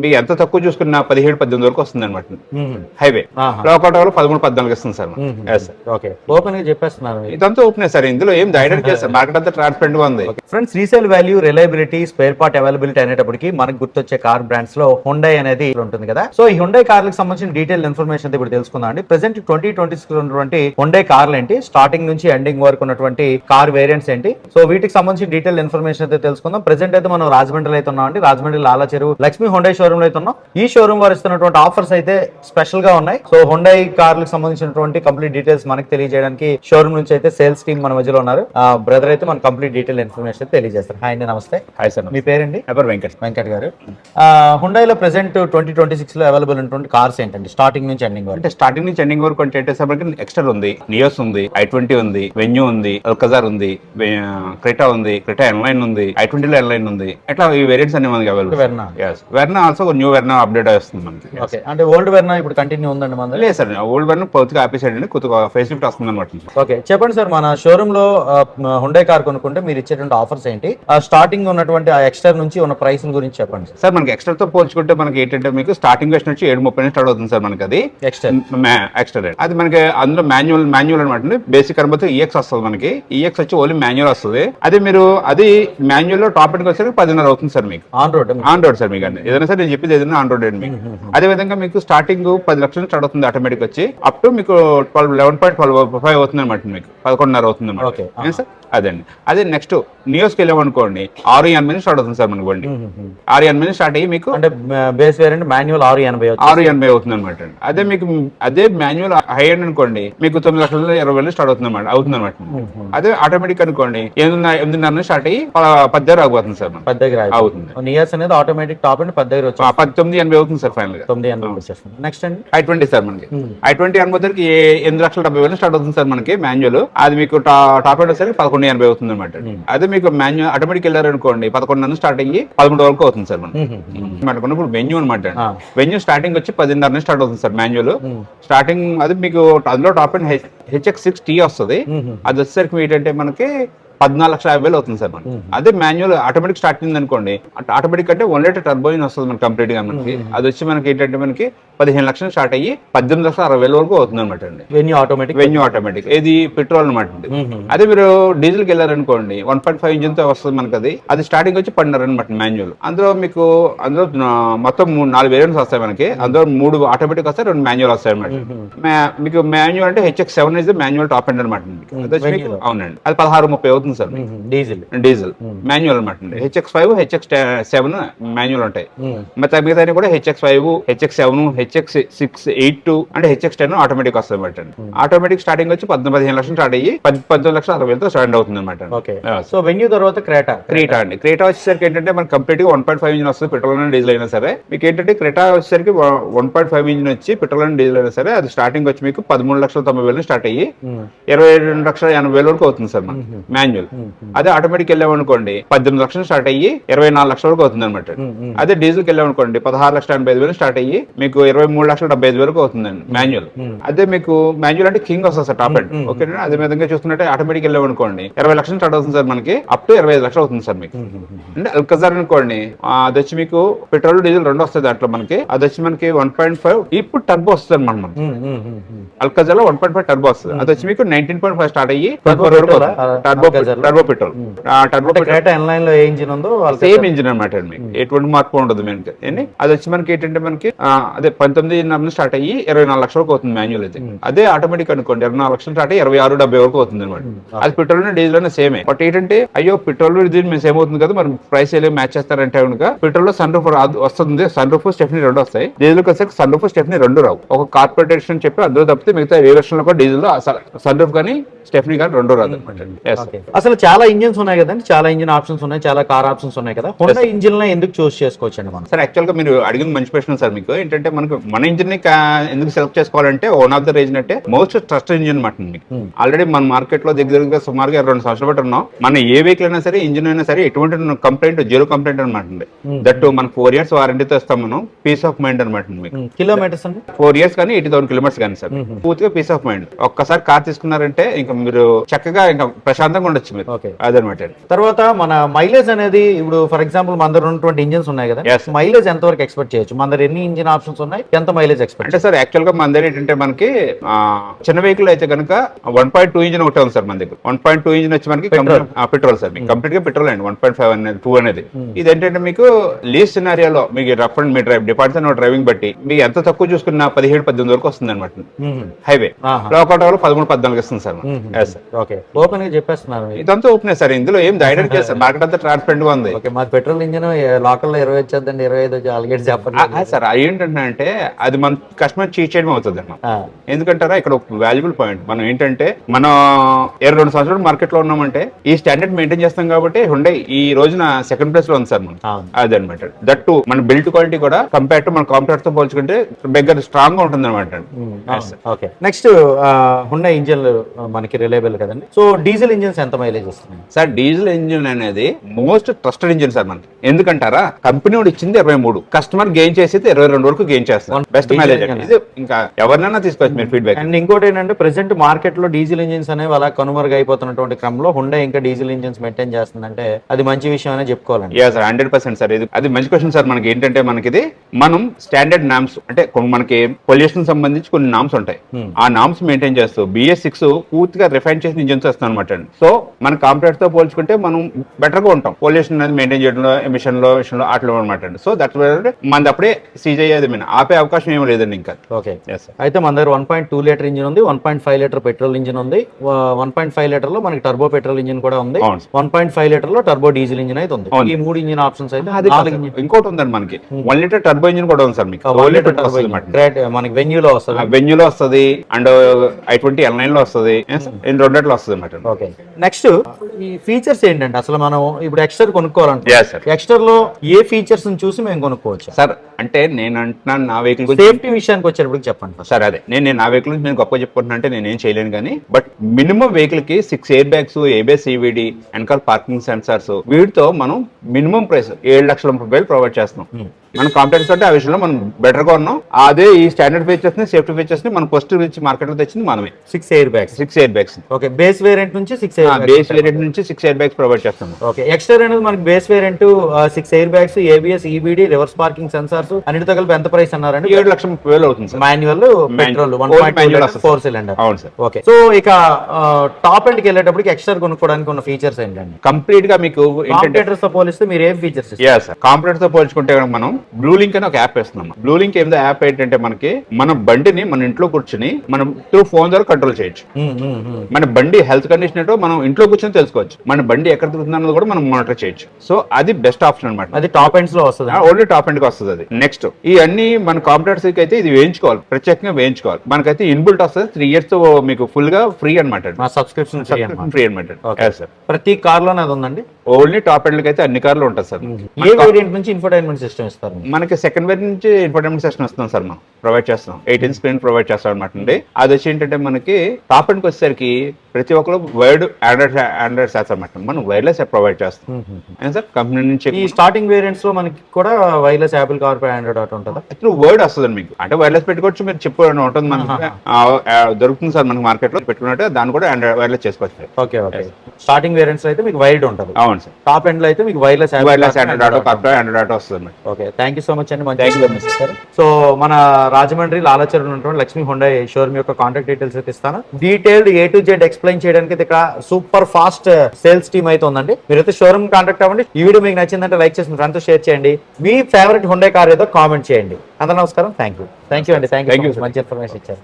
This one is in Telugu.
మీకు ఎంత తక్కువ చూసుకున్న 17-18 వరకు వస్తుంది అనమాట హైవే. లోకల్ లో 13-14 ఇస్తుంది సార్. ఓకే, ఓపెన్ గా చెప్పేస్తున్నారు. ఇదంతా ఓపెన్ సార్, ఇందులో ఏం డైరెక్ట్ చేస్తారు, మార్కెట్ అంతా ట్రాన్స్పరెంట్ గా ఉంది. Friends, resale value, reliability, spare part availability అనేటప్పటికి మనకు గుర్తొచ్చే కార్ బ్రాండ్స్ లో హుండై అనేది ఉంటుంది కదా. సో ఈ హుండై కార్లకు సంబంధించిన డీటెయిల్ ఇన్ఫర్మేషన్ ఇప్పుడు తెలుసుకుందాం అండి. ప్రెసెంట్ 2026 ఉన్నటువంటి హుండై కార్లు ఏంటి, స్టార్టింగ్ నుంచి ఎండింగ్ వరకు ఉన్నటువంటి కార్ వేరియంట్స్ ఏంటి, సో వీటికి సంబంధించిన డీటెయిల్ ఇన్ఫర్మేషన్ అయితే తెలుసుకుందాం. ప్రెసెంట్ అయితే మనం రాజమండ్రిలో అయితే ఉన్నాం అండి. రాజమండ్రి లాలా చెరువు లక్ష్మీ హుండై షోరూమ్ లో అయితే ఉన్నాం. ఈ షోరూమ్ వారు ఇస్తున్నటువంటి ఆఫర్స్ అయితే స్పెషల్ గా ఉన్నాయి. సో హుండై కార్లకు సంబంధించినటువంటి కంప్లీట్ డీటెయిల్స్ మనకి తెలియజేయడానికి షోరూమ్ నుంచి అయితే సేల్స్ టీమ్ మన మధ్యలో ఉన్నారు. బ్రదర్ అయితే మన కంప్లీట్ డీటెయిల్ ఇన్ఫర్మేషన్ తెలియజేస్తారు. హాయ్ అండి, నమస్తే. Hi sir. మీ పేరండి? వెంకట్ గారు. హుండైలో ప్రెసెంట్ 2026 లో అవైలబుల్ ఉన్నటువంటి కార్స్ ఏంటండి, స్టార్టింగ్ నుంచి ఎండింగ్ వరకు? అంటే స్టార్టింగ్ నుంచి ఎండింగ్ వరకు అంటే ఎక్స్టర్ ఉంది, నియోస్ ఉంది, i20 ఉంది, వెన్యూ ఉంది, అల్కజార్ ఉంది, క్రెటా ఉంది, క్రెటా ఎన్లైన్ ఉంది, i20 లో ఎన్లైన్ ఉంది. ఇట్లా ఈ వేరియంట్స్ అన్ని మనకి available. Verna also new Verna update వస్తుంది మనకి. ఓకే, అంటే ఓల్డ్ వెర్నా ఇప్పుడు కంటిన్యూ ఉందండి మన? లేదు సార్, ఓల్డ్ వెర్నా పూర్తిగా ఆపేసాడండి, కొద్దిగా ఫేస్ లిఫ్ట్ వస్తుంది అనమాట. ఓకే, చెప్పండి సార్, మన షోరూమ్ లో హుండై కార్ కొనుక్కుంటే మీరు ఇచ్చేటువంటి ఆఫర్స్ ఏంటి, స్టార్టింగ్ ఉన్నటువంటి ఆ ఎక్స్ట్రా నుంచి ఉన్న ప్రైస్ గురించి చెప్పండి సార్. మనకి ఎక్స్ట్రా తో పోల్చుకుంటే మనకి ఏంటంటే మీకు స్టార్టింగ్ వెస్ట్ నుంచి 730 స్టార్ట్ అవుతుంది సార్ మనకి. అది ఎక్స్ట్రా రేట్. అది మనకి అందులో మాన్యువల్ అనమాట. బేసిక్ అనుకుంటే ఈఎక్స్ వస్తుంది మనకి. ఈఎక్స్ వచ్చి ఓన్లీ మాన్యువల్ వస్తుంది. అదే మీరు అది మాన్యువల్ లో టాప్ ఎండ్కి వచ్చేసరికి 10.5 అవుతుంది సార్ మీకు. ఆన్ రోడ్ సార్ మీకు అండి. ఏదైనా సార్ నేను చెప్పేది ఏదైనా ఆన్ రోడ్ అండి. అదే విధంగా మీకు స్టార్టింగ్ 10 లక్షలు స్టార్ట్ అవుతుంది ఆటోమేటిక్ వచ్చి, అప్ టు మీకు 11.12 అవుతుంది అనమాట. మీకు 11.5 అవుతుంది అనమాట సార్. అదండి. అదే నెక్స్ట్ నియోస్కి వెళ్ళామనుకోండి 680 స్టార్ట్ అవుతుంది సార్ మనకి బండి. 680 స్టార్ట్ అయ్యి మీకు అంటే బేస్ వేరియంట్ మాన్యువల్ 680 అవుతుంది అనమాట. అదే మీకు అదే మాన్యువల్ హై ఎండ్ అనుకోండి మీకు 9,20,000 స్టార్ట్ అవుతుంది అనమాట. అదే ఆటోమేటిక్ అనుకోండి 8.5 స్టార్ట్ అయ్యి 10 దగ్గర ఆగిపోతుంది సార్. 10 దగ్గర అవుతుంది. నియర్స్ అనేది ఆటోమేటిక్ టాప్ అండ్ 10 దగ్గర వచ్చి 980 అవుతుంది సార్ ఫైనల్ గా. 980. నెక్స్ట్ అండి i20 సార్ మనకి. i20 అనుకోవడానికి 8,70,000 స్టార్ట్ అవుతుంది సార్ మనకి మాన్యువల్. అది మీకు టాప్ ఎండ్ వచ్చేసరికి 11.80 అవుతుంది అనమాట. అదే మీకు మాన్యువల్ ఆటోమేటిక్ వెళ్ళారనుకోండి 11 స్టార్ట్ అయ్యి 13 వరకు అవుతుంది సార్ మనకి. ఇప్పుడు వెన్యూ అనమాట. వెన్యూ స్టార్టింగ్ వచ్చి 10.5 స్టార్ట్ అవుతుంది సార్ మాన్యువల్ స్టార్టింగ్. అది మీకు అందులో టాప్ అండ్ HX6T వస్తుంది. అది వచ్చేసరికి ఏంటంటే మనకి 14,50,000 అవుతుంది సార్ మనకి. అదే మాన్యువల్ ఆటోమేటిక్ స్టార్ట్ అయింది అనుకోండి, ఆటోమేటిక్ అంటే 1 లీటర్ టర్బో ఇంజిన్ వస్తుంది మనకి కంప్లీట్ గా మనకి. అది వచ్చి మనకి ఏంటంటే మనకి 15 లక్షలు స్టార్ట్ అయ్యి 18,60,000 వరకు అవుతుంది అనమాట అండి. వెన్యూ ఆటోమేటిక్ ఇది పెట్రోల్ అనమాట అండి. అదే మీరు డీజిల్ కి వెళ్ళారనుకోండి 1.5 ఇంజిన్ తో వస్తుంది మనకి. అది స్టార్టింగ్ వచ్చి 12.5 అనమాట మాన్యువల్. అందులో మొత్తం 4 వేరియంట్స్ వస్తాయి మనకి. అందులో 3 ఆటోమేటిక్ వస్తాయి, 2 మాన్యువల్ వస్తాయి అనమాట. మీకు మాన్యువల్ అంటే HX7 is manual top end అనమాట. అవునండి, అది 1630 అవుతుంది సార్. డీజిల్ మాన్యువల్ అనమాట. HX5 HX7 మాన్యువల్ ఉంటాయి. మిగతా కూడా HX5 HX7 HX6 అంటే HX10 ఆటోమేటిక్ వస్తుంది అనమాట. ఆటోమేటిక్ స్టార్టింగ్ వచ్చి 15 లక్షలు స్టార్ట్ అయ్యి 19,60,000 స్టార్ట్ అవుతుంది అనమాట. సో వెన్యూ తర్వాత క్రేటా అండి. క్రేటా వచ్చేసరికి ఏంటంటే మనకి కంప్లీట్ గా 1.5 ఇంజిన్ వస్తుంది, పెట్రోల్ అండ్ డీజిల్ అయినా సరే. మీకు ఏంటంటే క్రేటా వచ్చేసరికి 1.5 ఇంజిన్ వచ్చి పెట్రోల్ అండ్ డీజిల్ అయినా సరే. అది స్టార్టింగ్ వచ్చి మీకు 13,90,000 స్టార్ట్ అయ్యి 22,80,000 వరకు అవుతుంది సార్ మనకి మాన్యువల్. అదే ఆటోమేటిక్ వెళ్ళామనుకోండి 18 లక్షలు స్టార్ట్ అయ్యి 24 లక్షల వరకు అవుతుంది అనమాట. అదే డీజిల్ కి వెళ్ళామనుకోండి 16,85,000 స్టార్ట్ అయ్యి మీకు 23,75,000 వరకు అవుతుందండి మాన్యువల్. అదే మీకు మాన్యువల్ అంటే కింగ్ వస్తుంది సార్ టాప్ ఎండ్. ఓకే, అదే విధంగా చూసుకుంటే ఆటోమేటిక్ వెళ్ళామనుకోండి 20 లక్షలు స్టార్ట్ అవుతుంది సార్ మనకి, అప్ టు 25 లక్షలు అవుతుంది సార్ మీకు. అంటే అల్కజార్ అనుకోండి అది వచ్చి మీకు పెట్రోల్ డీజిల్ 2 వస్తుంది దాంట్లో మనకి. అది వచ్చి మనకి 1.5 ఇప్పుడు టర్బో వస్తుంది అనమాట. అల్కజార్ లో 1.5 టర్బో వస్తుంది. అది వచ్చి మీకు 19.5 స్టార్ట్ అయ్యి టర్బో పెట్రోల్. సేమ్ ఇంజిన్ అనమాట. ఎటువంటి మార్పు ఉండదు మనకి. అది వచ్చి మనకి ఏంటంటే మనకి అదే 19 స్టార్ట్ అయ్యి 24 లక్షల వరకు అవుతుంది మాన్యువల్ అయితే. అదే ఆటోమేటిక్ అనుకోండి 24 లక్షలు స్టార్ట్ అయ్యి 26,70 వరకు అవుతుంది అనమాట. అది పెట్రోల్ డీజిల్ అనే సేమే. బట్ ఏంటంటే అయ్యో పెట్రోల్ డీజిల్ సేమ్ అవుతుంది కదా, మరి ప్రైస్ ఎలా మ్యాచ్ చేస్తారంటే కనుక పెట్రోల్ లో సన్ రూఫ్ వస్తుంది, సన్ రూఫ్ స్టెఫ్నీ 2 వస్తాయి. డీజిల్ వచ్చేసరికి సన్ రూఫ్ స్టెఫ్నీ 2 రావు. ఒక కార్పొరేషన్ చెప్పి అందులో తప్పితే మిగతా ఏ వెర్షన్ లో కూడా డీజిల్ లో సన్ రూఫ్ కానీ స్టెఫ్నీ కానీ 2 రాదు అనమాట. అసలు చాలా ఇంజిన్స్ ఉన్నాయి కదండి, చాలా ఇంజిన్ ఆప్షన్స్ ఉన్నాయి, చాలా కార్ ఆప్షన్స్ ఉన్నాయి కదా. హోండా ఇంజిన్ ఎందుకు చూస్ చేసుకోవచ్చు అండి మనం? సార్ యాక్చువల్ గా మీరు అడిగిన మంచి ప్రశ్న సార్. మీకు ఏంటంటే మనకు మన ఇంజిన్ ని ఎందుకు సెలెక్ట్ చేసుకోవాలంటే వన్ ఆఫ్ ద రీజన్ అంటే మోస్ట్ ట్రస్టెడ్ ఇంజిన్ అనమాట. మీకు ఆల్రెడీ మన మార్కెట్ లో దగ్గరగా సుమారుగా 2 సంవత్సరాలు బట్టి ఉన్నాం. మన ఏ వెహికల్ అయినా సరే ఇంజిన్ అయినా సరే ఎటువంటి కంప్లైంట్ 0 కంప్లైంట్ అనమాట. దట్ మనకు 4 years వారంటీతో ఇస్తాం మనం. పీస్ ఆఫ్ మైండ్ అనమాట. మీకు కిలోమీటర్స్ అండి 4 years కానీ 80,000 kilometers కానీ సార్ పూర్తిగా పీస్ ఆఫ్ మైండ్. ఒక్కసారి కార్ తీసుకున్నారంటే ఇంకా మీరు చక్కగా ఇంకా ప్రశాంతంగా ఉండొచ్చు తీసుకోవచ్చు మీరు. ఓకే. అదనమాట. తర్వాత మన మైలేజ్ అనేది ఇప్పుడు ఫర్ ఎగ్జాంపుల్ మన దగ్గర ఉన్నటువంటి ఇంజిన్స్ ఉన్నాయి కదా, Yes. మైలేజ్ ఎంత వరకు ఎక్స్పెక్ట్ చేయొచ్చు? మన దగ్గర ఎన్ని ఇంజిన్ ఆప్షన్స్ ఉన్నాయి, ఎంత మైలేజ్ ఎక్స్పెక్ట్? అంటే సార్ యాక్చువల్ గా మన దగ్గర ఏంటంటే మనకి చిన్న వెహికల్ అయితే కనుక 1.2 ఇంజిన్ ఒకటే ఉంది సార్ మన దగ్గర. 1.2 ఇంజిన్ వచ్చి మనకి పెట్రోల్ సార్, కంప్లీట్ గా పెట్రోల్ అండి. 1.5 అనేది 2 అనేది ఇది ఏంటంటే మీకు లీజ్ సినారియోలో మీకు rough and me drive department driving బట్టి మీకు ఎంత తక్కువ చూసుకున్నా 17-18 వరకు వస్తుంది అనమాట హైవే. లోకల్ 13-14 ఇస్తుంది సార్. ఓకే, ఓపెన్ గా చెప్పేస్తున్నారు మీరు. ఇదంతా ఓపెన్ సార్, ఇందులో ఏం డైరెక్ట్ చేస్తారు, మార్కెట్ అంతా ట్రాన్స్పరెంట్ గా ఉంది. ఓకే, మాది పెట్రోల్ ఇంజిన్ లోకల్ లో 20 వచ్చేద్దండి, 25 ఆల్గేట్ చెప్పండి సార్. అది ఏంటంటే అది మన కస్టమర్ చీట్ చేయడం అవుతుంది అన్నమాట. ఎందుకంటారా ఇక్కడ ఒక వాల్యుబుల్ పాయింట్, మనం ఏంటంటే మనం 22 సంవత్సరాలు మార్కెట్ లో ఉన్నామంటే ఈ స్టాండర్డ్ మెయింటైన్ చేస్తాం కాబట్టి హుండై ఈ రోజున సెకండ్ ప్లేస్ లో ఉంది సార్ మనం. అదనమాట. దట్ టు మన బిల్డ్ క్వాలిటీ కూడా కంపేర్ టు మన కాంపిటేటర్ తో పోల్చుకుంటే బెగ్గర స్ట్రాంగ్ గా ఉంటుంది అనమాట. ఓకే, నెక్స్ట్ హుండై ఇంజిన్ మనకి రిలయబుల్ కదండి. సో డీజిల్ ఇంజిన్స్ ఎంత మైలేజ్ వస్తుంది సార్? డీజిల్ ఇంజిన్ అనేది మోస్ట్ ట్రస్టెడ్ ఇంజిన్ సార్ మనకి. ఎందుకంటారా కంపెనీ వాడు ఇచ్చింది 23, కస్టమర్ గెయిన్ చేసేది 22 వరకు గెయిన్ చేస్తారు. బెస్ట్ మైలేజ్ ఇది ఇంకా ఎవరినైనా తీసుకోవచ్చు మీరు ఫీడ్బ్యాక్. అండ్ ఇంకోటి ఏంటంటే ప్రెసెంట్ మార్కెట్ లో డీజిల్ ఇంజిన్స్ అనేవి అలా కనుమరుగు అయిపోతున్నటువంటి క్రమంలో హుండై ఇంకా డీజిల్ ఇంజిన్స్ మెయింటైన్ చేస్తుందంటే అది మంచి విషయం అనే చెప్పుకోవాలండి. Sir 100% sir. ఇది అది మంచి క్వశ్చన్ సార్. మనకి ఏంటంటే మనకి మనం స్టాండర్డ్ నామ్స్ అంటే మనకి పొల్యూషన్ సంబంధించి కొన్ని నామ్స్ ఉంటాయి, ఆ నామ్స్ మెయింటైన్ చేస్తూ BS6 పూర్తిగా రిఫైన్ చేసిన ఇంజిన్స్ వస్తాయి అనమాట. సో మన కాంపిటేటర్ తో పోల్చుకుంటే మనం బెటర్ గా ఉంటాం పొల్యూషన్ అనేది మెయింటైన్ చేయడంలో, ఎమిషన్ లో అట్లా అనమాట. సో దట్ మనది అప్పుడే సీజ్ అయ్యేది మీన్ ఆపే అవకాశం ఏమి లేదండి ఇంకా. ఓకే, అయితే మన దగ్గర 1.2 లీటర్ ఇంజిన్ ఉంది, 1.5 లీటర్ పెట్రోల్ ఇంజిన్ ఉంది, 1.5 లీటర్ లో మనకి టర్బో పెట్రోల్ ఇంజిన్ కూడా ఉంది, 1.5 లీటర్ లో టర్బో డీజిల్ ఇంజిన్ అయితే ఉంది. ఈ 3 ఇంజిన్ ఆప్షన్స్ అయితే ఇంకోటి ఉందండి మనకి 1 లీటర్ టర్బో ఇంజిన్ కూడా ఉంది సార్ మీకు. మనకి వెన్యూలో వస్తుంది, వెన్యూలో వస్తుంది అండ్ i20 L9 లో వస్తుంది, రెండిట్లో వస్తుంది అన్నమాట. ఓకే, నెక్స్ట్ ఈ ఫీచర్స్ ఏంటంటే అసలు మనం ఇప్పుడు ఎక్స్టర్ కొనుక్కోవాలంటే సార్ ఎక్స్టర్ లో ఏ ఫీచర్స్ చూసి మేము కొనుక్కోవచ్చు సార్? అంటే నేను అంటున్నాను నా వెహికల్ సేఫ్టీ విషయానికి వచ్చేటప్పుడు చెప్పండి సార్. అదే నేను నా వెహికల్ నుంచి నేను గొప్ప చెప్పుకుంటున్నా అంటే నేను ఏం చేయలేను కానీ, బట్ మినిమం వెహికల్ కి 6 ఎయిర్ బ్యాగ్స్, ABS CVD, వెనకాల పార్కింగ్ సెన్సార్స్, వీటితో మనం మినిమం ప్రైస్ 7,30,000 ప్రొవైడ్ చేస్తున్నాం. మనం కాంపిటేటర్స్ అంటే ఆ విషయంలో మనం బెటర్ గా ఉన్నాం. అదే ఈ స్టాండర్డ్ ఫీచర్స్ ని, సేఫ్టీ ఫీచర్స్ ని మనం ఫస్ట్ నుంచి మార్కెట్ లో తెచ్చింది మనమే. 6 air bags. Okay, base variant నుంచి 6 ఎయిర్ బ్యాగ్స్ ప్రొవైడ్ చేస్తాం. ఓకే, ఎక్స్ట్రా అనేది మనకి base variant 6 air bags, ABS EBD, reverse parking sensors అన్నిటితో కలిపి ఎంత ప్రైస్ అన్నారండి? 7,30,000 అవుతుంది సార్. Manual petrol 1.4 cylinder. అవును సార్. ఓకే, సో ఇక టాప్ ఎండ్కి వెళ్ళేటప్పటికి ఎక్స్ట్రా కొనుక్కోవడానికి ఉన్న ఫీచర్స్ ఏంటండి? కంప్లీట్ గా మీకు కాంపిటేటర్స్ తో పోలిస్తే మీరు ఏం ఫీచర్స్? కాంపిటేటర్ తో పోల్చుకుంటే మనం బ్లూ లింక్ అని ఒక యాప్ వేస్తున్నాం. బ్లూ లింక్ ఏందో యాప్ ఏంటంటే మనకి మన బండిని మన ఇంట్లో కూర్చుని మనం త్రూ ఫోన్ ద్వారా కంట్రోల్ చేయొచ్చు. మన బండి హెల్త్ కండిషన్ ఏంటో మనం ఇంట్లో కూర్చొని తెలుసుకోవచ్చు. మన బండి ఎక్కడ తిరుగుతుందన్నది కూడా మనం మానిటర్ చేయొచ్చు. సో అది బెస్ట్ ఆప్షన్ అనమాట. అది టాప్ ఎండ్స్ లో వస్తుంది, ఓన్లీ టాప్ ఎండ్ కి వస్తుంది. అది నెక్స్ట్ ఈ అన్ని మన కాంపిటేటర్స్ కి అయితే ఇది వేయించుకోవాలి, ప్రత్యేకంగా వేయించుకోవాలి. మనకైతే ఇన్బుల్ట్ వస్తుంది, 3 years తో మీకు ఫుల్ గా ఫ్రీ అనమాట. సబ్స్క్రిప్షన్ ఫ్రీ అనమాట. ప్రతి కార్ లోనే అది ఉందండి. ఓన్లీ టాప్ ఎండ్ అయితే అన్ని కార్లు ఉంటాయి సార్. ఏ వేరియంట్ నుంచి ఇన్ఫోటైన్మెంట్ సిస్టమ్ ఇస్తారు? మనకి సెకండ్ వేరియంట్ నుంచి ఇన్ఫోటైన్మెంట్ సిస్టమ్ వస్తుంది సార్. మనం ప్రొవైడ్ చేస్తాం 18 స్క్రీన్ ప్రొవైడ్ చేస్తాం అనమాట అండి. అది వచ్చి ఏంటంటే మనకి టాప్ ఎండ్కి వచ్చేసరికి ప్రతి ఒక్కరు వైడ్ ఆండ్రాయిడ్ శాతం అనమాట. మనం వైర్లెస్ ప్రొవైడ్ చేస్తాం సార్ కంపెనీ నుంచి. ఈ స్టార్టింగ్ వేరియంట్స్ లో మనకి కూడా wireless Apple CarPlay Android auto ఉంటుందా? ఇప్పుడు వర్డ్ వస్తుంది మీకు, అంటే వైర్లెస్ పెట్టుకోవచ్చు, మీరు చిప్ ఉంటుంది మనకి దొరుకుతుంది సార్ మనకి మార్కెట్ లో. పెట్టుకున్నట్టు దాన్ని కూడా వైర్లెస్ చేసుకోవచ్చు. Okay, okay. స్టార్టింగ్ వేరియంట్స్ అయితే మీకు వైర్డ్ ఉంటుంది. అవును సార్. టాప్ ఎండ్ లో అయితే మీకు wireless Android auto, CarPlay Android auto వస్తుంది. Okay, thank you so much అండి. సో మన రాజమండ్రి లాలాచర్ ఉన్నటువంటి లక్ష్మీ హుండై షోరూమ్ యొక్క కాంటాక్ట్ డీటెయిల్స్ అయితే ఇస్తాను. Detailed A to Z explain చేయడానికి ఇక్కడ సూపర్ ఫాస్ట్ సేల్స్ టీమ్ అయితే ఉందండి. మీరైతే షోరూమ్ కాంటాక్ట్ అవ్వండి. ఈ వీడియో మీకు నచ్చిందంటే లైక్ చేసి మీ ఫ్రెండ్స్ తో షేర్ చేయండి. మీ ఫేవరెట్ హుండై కార్ ఏదో కామెంట్ చేయండి. అందరూ నమస్కారం. థ్యాంక్ యూ అండి. థ్యాంక్ యూ మంచి ఇన్ఫర్మేషన్ ఇచ్చారు.